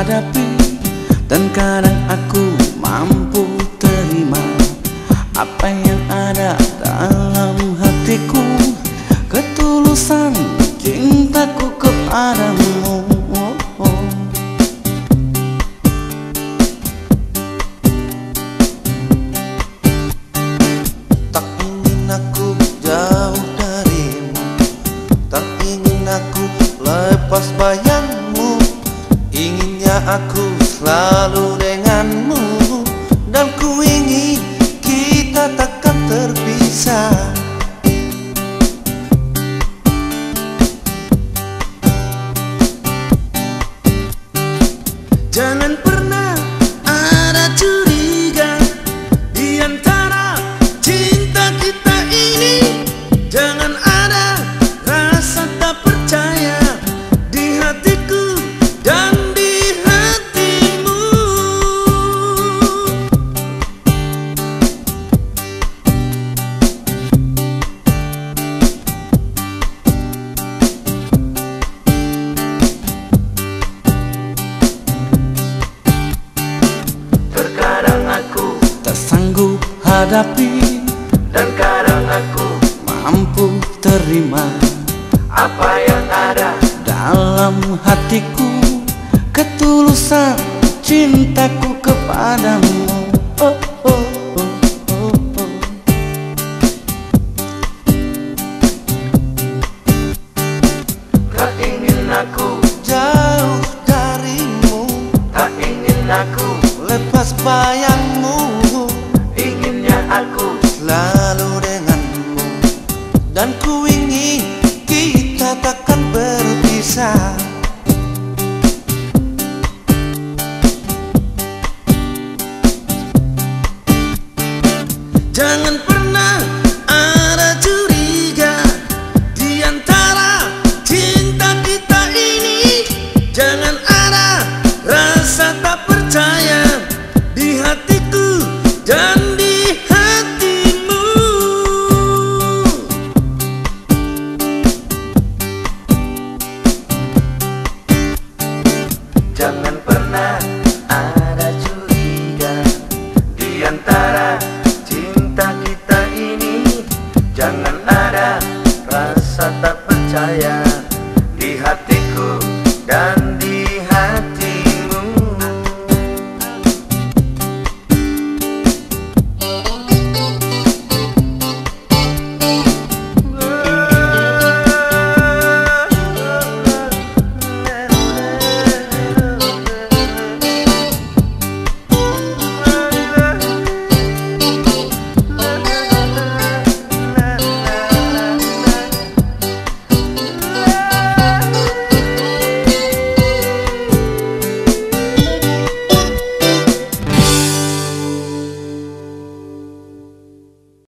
hadapi, dan kadang aku mampu terima apa yang ada dalam hatiku, ketulusan cintaku kepadamu. Tak ingin aku jauh darimu, tak ingin aku lepas bayangmu. Inginnya aku selalu denganmu, dan ku ingin kita takkan terpisah. Jangan pernah ada curiga di antara cinta kita ini. Jangan ada rasa tak percaya di hatiku dan di hatimu. Terkadang aku Tak sanggup hadapi, dan kadang aku mampu terima apa yang ada dalam hatiku, ketulusan cintaku kepadamu. Oh, oh, oh, oh, oh. Tak ingin aku jauh darimu, tak ingin aku lepas bayangmu. Inginnya aku selalu denganmu, dan ku ingin kita takkan berpisah. Jangan pernah ada curiga di antara cinta kita ini. Jangan ada rasa tak percaya di hatiku dan di hatimu. Jangan pernah